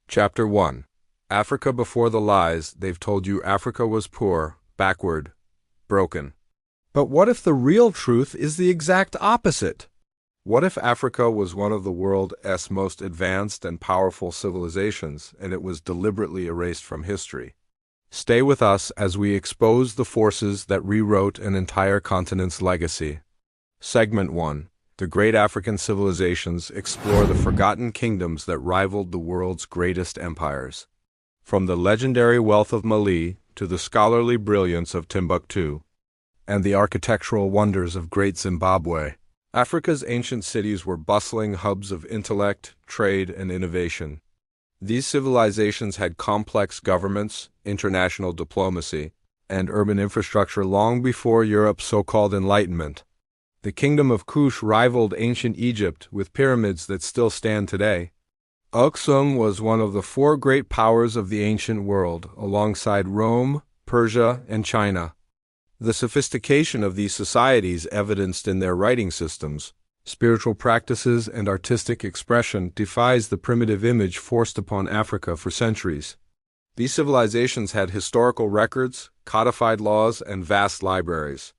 Chapter 1. Africa Before the Lies. They've told you Africa was poor, backward, broken. But what if the real truth is the exact opposite? What if Africa was one of the world's most advanced and powerful civilizations, and it was deliberately erased from history? Stay with us as we expose the forces that rewrote an entire continent's legacy. Segment 1. The Great African Civilizations explore the forgotten kingdoms that rivaled the world's greatest empires. From the legendary wealth of Mali to the scholarly brilliance of Timbuktu and the architectural wonders of Great Zimbabwe, Africa's ancient cities were bustling hubs of intellect, trade, and innovation. These civilizations had complex governments, international diplomacy, and urban infrastructure long before Europe's so-called Enlightenment. The kingdom of Kush rivaled ancient Egypt with pyramids that still stand today. Aksum was one of the four great powers of the ancient world, alongside Rome, Persia, and China. The sophistication of these societies evidenced in their writing systems, spiritual practices, and artistic expression defies the primitive image forced upon Africa for centuries. These civilizations had historical records, codified laws, and vast libraries.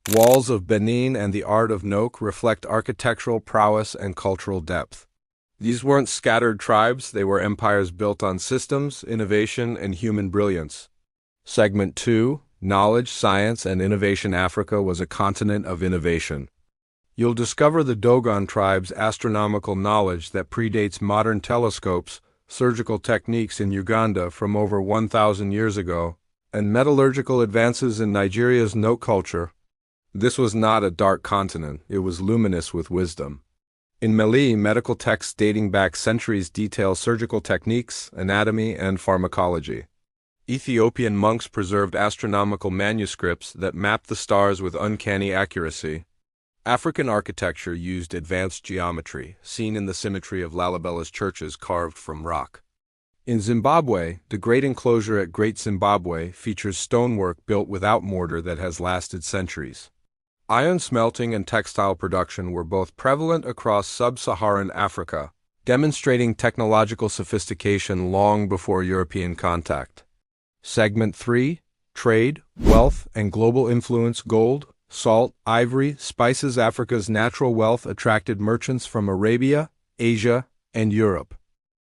Walls of Benin and the art of Nok reflect architectural prowess and cultural depth. These weren't scattered tribes, they were empires built on systems, innovation, and human brilliance. Segment 2. Knowledge, Science, and Innovation. Africa was a continent of innovation. You'll discover the Dogon tribe's astronomical knowledge that predates modern telescopes, surgical techniques in Uganda from over 1,000 years ago, and metallurgical advances in Nigeria's Nok culture. This was not a dark continent, it was luminous with wisdom. In Mali, medical texts dating back centuries detail surgical techniques, anatomy, and pharmacology. Ethiopian monks preserved astronomical manuscripts that mapped the stars with uncanny accuracy. African architecture used advanced geometry, seen in the symmetry of Lalabella's churches carved from rock. In Zimbabwe, the great enclosure at Great Zimbabwe features stonework built without mortar that has lasted centuries. Iron smelting and textile production were both prevalent across sub-Saharan Africa, demonstrating technological sophistication long before European contact. Segment 3. Trade, Wealth, and Global Influence. Gold, salt, ivory, spices. Africa's natural wealth attracted merchants from Arabia, Asia, and Europe.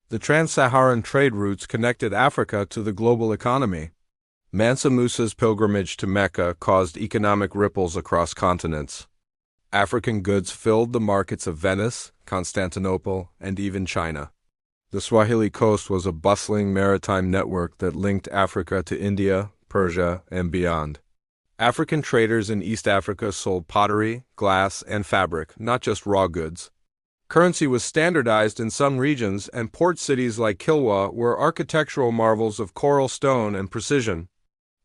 The trans-Saharan trade routes connected Africa to the global economy. Mansa Musa's pilgrimage to Mecca caused economic ripples across continents. African goods filled the markets of Venice, Constantinople, and even China. The Swahili coast was a bustling maritime network that linked Africa to India, Persia, and beyond. African traders in East Africa sold pottery, glass, and fabric, not just raw goods. Currency was standardized in some regions, and port cities like Kilwa were architectural marvels of coral stone and precision.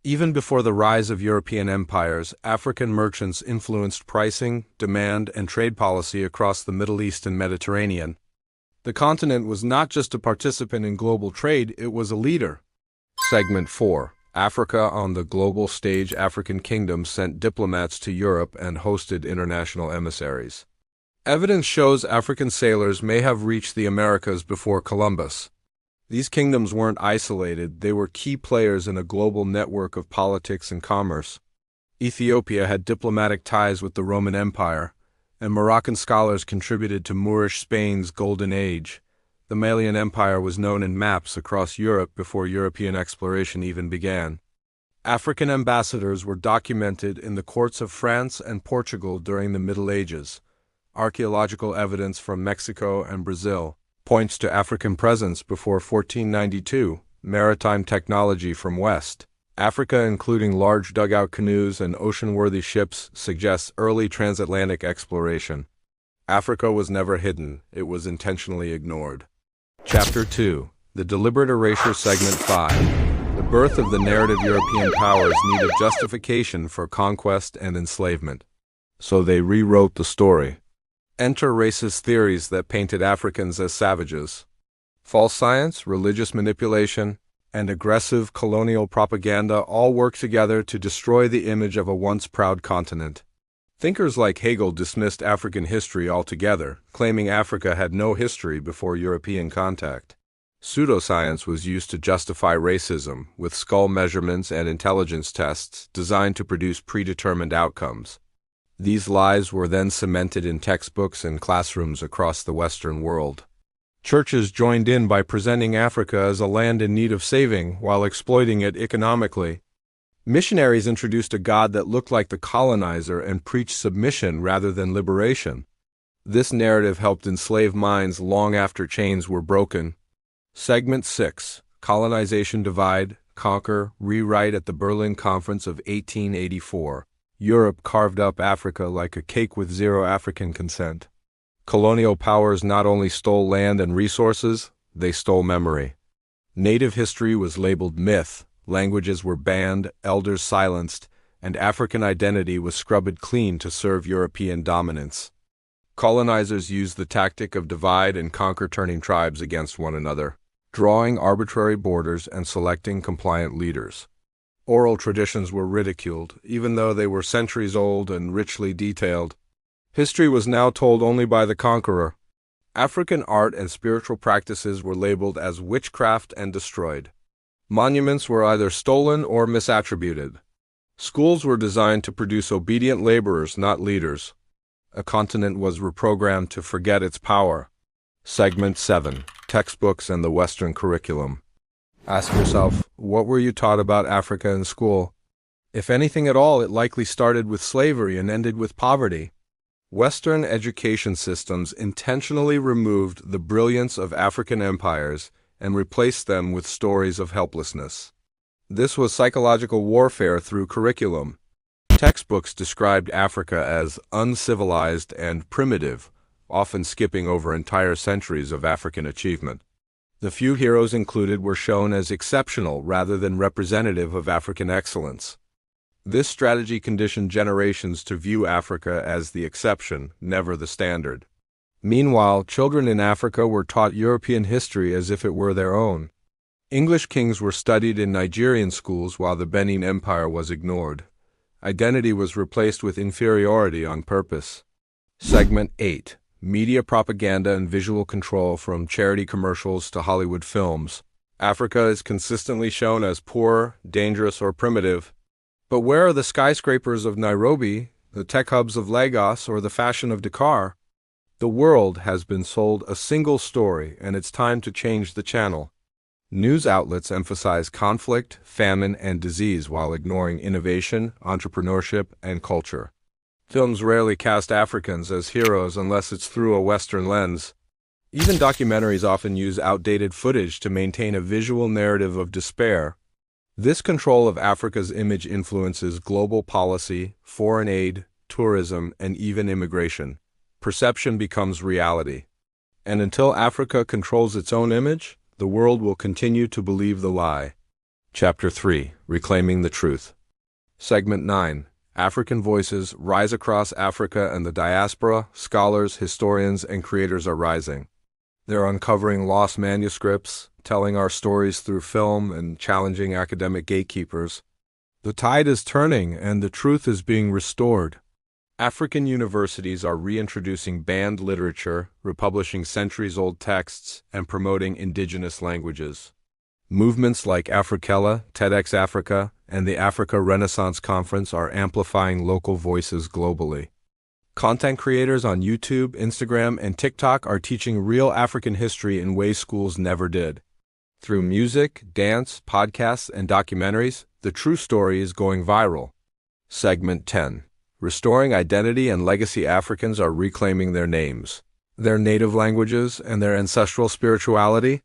Even before the rise of European empires, African merchants influenced pricing, demand, and trade policy across the Middle East and Mediterranean. The continent was not just a participant in global trade, it was a leader. Segment 4. Africa on the global stage. African kingdoms sent diplomats to Europe and hosted international emissaries. Evidence shows African sailors may have reached the Americas before Columbus. These kingdoms weren't isolated, they were key players in a global network of politics and commerce. Ethiopia had diplomatic ties with the Roman Empire, and Moroccan scholars contributed to Moorish Spain's Golden Age. The Malian Empire was known in maps across Europe before European exploration even began. African ambassadors were documented in the courts of France and Portugal during the Middle Ages. Archaeological evidence from Mexico and Brazil points to African presence before 1492. Maritime technology from West Africa, including large dugout canoes and ocean-worthy ships, suggests early transatlantic exploration. Africa was never hidden, it was intentionally ignored. Chapter 2. The Deliberate Erasure. Segment 5. The birth of the narrative. European powers needed justification for conquest and enslavement. So they rewrote the story. Enter racist theories that painted Africans as savages. False science, religious manipulation, and aggressive colonial propaganda all work together to destroy the image of a once proud continent. Thinkers like Hegel dismissed African history altogether, claiming Africa had no history before European contact. Pseudoscience was used to justify racism, with skull measurements and intelligence tests designed to produce predetermined outcomes. These lies were then cemented in textbooks and classrooms across the Western world. Churches joined in by presenting Africa as a land in need of saving while exploiting it economically. Missionaries introduced a god that looked like the colonizer and preached submission rather than liberation. This narrative helped enslave minds long after chains were broken. Segment 6. Colonization Divide, Conquer, Rewrite. At the Berlin Conference of 1884, Europe carved up Africa like a cake with zero African consent. Colonial powers not only stole land and resources, they stole memory. Native history was labeled myth, languages were banned, elders silenced, and African identity was scrubbed clean to serve European dominance. Colonizers used the tactic of divide and conquer, turning tribes against one another, drawing arbitrary borders and selecting compliant leaders. Oral traditions were ridiculed, even though they were centuries old and richly detailed. History was now told only by the conqueror. African art and spiritual practices were labeled as witchcraft and destroyed. Monuments were either stolen or misattributed. Schools were designed to produce obedient laborers, not leaders. A continent was reprogrammed to forget its power. Segment 7. Textbooks and the Western Curriculum. Ask yourself, what were you taught about Africa in school? If anything at all, it likely started with slavery and ended with poverty. Western education systems intentionally removed the brilliance of African empires and replaced them with stories of helplessness. This was psychological warfare through curriculum. Textbooks described Africa as uncivilized and primitive, often skipping over entire centuries of African achievement. The few heroes included were shown as exceptional rather than representative of African excellence. This strategy conditioned generations to view Africa as the exception, never the standard. Meanwhile, children in Africa were taught European history as if it were their own. English kings were studied in Nigerian schools while the Benin Empire was ignored. Identity was replaced with inferiority on purpose. Segment 8. Media propaganda and visual control. From charity commercials to Hollywood films, Africa is consistently shown as poor, dangerous, or primitive. But where are the skyscrapers of Nairobi, the tech hubs of Lagos, or the fashion of Dakar? The world has been sold a single story, and it's time to change the channel. News outlets emphasize conflict, famine, and disease while ignoring innovation, entrepreneurship, and culture. Films rarely cast Africans as heroes unless it's through a Western lens. Even documentaries often use outdated footage to maintain a visual narrative of despair. This control of Africa's image influences global policy, foreign aid, tourism, and even immigration. Perception becomes reality. And until Africa controls its own image, the world will continue to believe the lie. Chapter 3. Reclaiming the Truth. Segment 9. African Voices rise across Africa and the diaspora. Scholars, historians, and creators are rising. They're uncovering lost manuscripts, telling our stories through film, and challenging academic gatekeepers. The tide is turning, and the truth is being restored. African universities are reintroducing banned literature, republishing centuries-old texts, and promoting indigenous languages. Movements like Afrikella, TEDx Africa, and the Africa Renaissance Conference are amplifying local voices globally. Content creators on YouTube, Instagram, and TikTok are teaching real African history in ways schools never did. Through music, dance, podcasts, and documentaries, the true story is going viral. Segment 10. Restoring Identity and Legacy. Africans are reclaiming their names, their native languages, and their ancestral spirituality.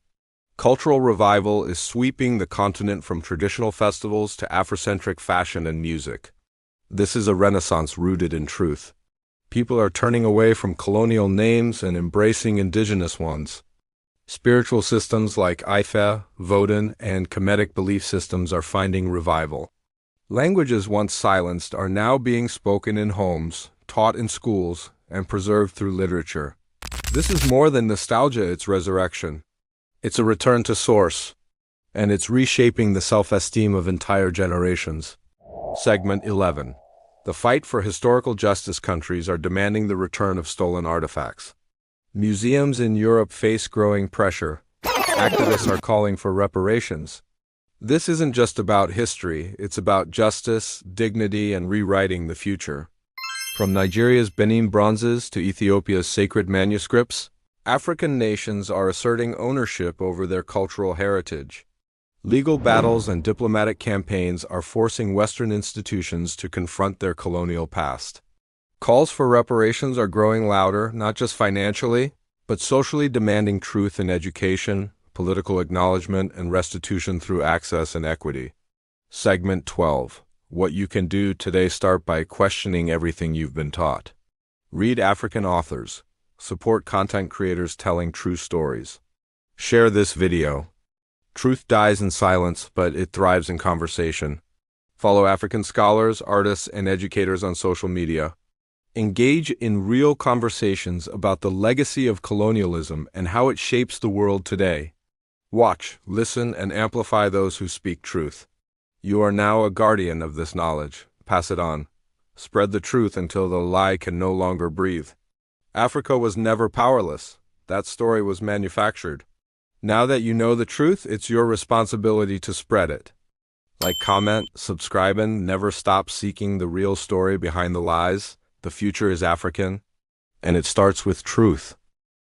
Cultural revival is sweeping the continent from traditional festivals to Afrocentric fashion and music. This is a renaissance rooted in truth. People are turning away from colonial names and embracing indigenous ones. Spiritual systems like Ife, Vodun, and Kemetic belief systems are finding revival. Languages once silenced are now being spoken in homes, taught in schools, and preserved through literature. This is more than nostalgia, it's resurrection. It's a return to source, and it's reshaping the self-esteem of entire generations. Segment 11. The fight for historical justice. Countries are demanding the return of stolen artifacts. Museums in Europe face growing pressure. Activists are calling for reparations. This isn't just about history, it's about justice, dignity, and rewriting the future. From Nigeria's Benin bronzes to Ethiopia's sacred manuscripts, African nations are asserting ownership over their cultural heritage. Legal battles and diplomatic campaigns are forcing Western institutions to confront their colonial past. Calls for reparations are growing louder, not just financially, but socially, demanding truth in education, political acknowledgement, and restitution through access and equity. Segment 12. What you can do today. Start by questioning everything you've been taught. Read African authors. Support content creators telling true stories. Share this video. Truth dies in silence, but it thrives in conversation. Follow African scholars, artists, and educators on social media. Engage in real conversations about the legacy of colonialism and how it shapes the world today. Watch, listen, and amplify those who speak truth. You are now a guardian of this knowledge. Pass it on. Spread the truth until the lie can no longer breathe. Africa was never powerless. That story was manufactured. Now that you know the truth, it's your responsibility to spread it. Like, comment, subscribe, and never stop seeking the real story behind the lies. The future is African, and it starts with truth.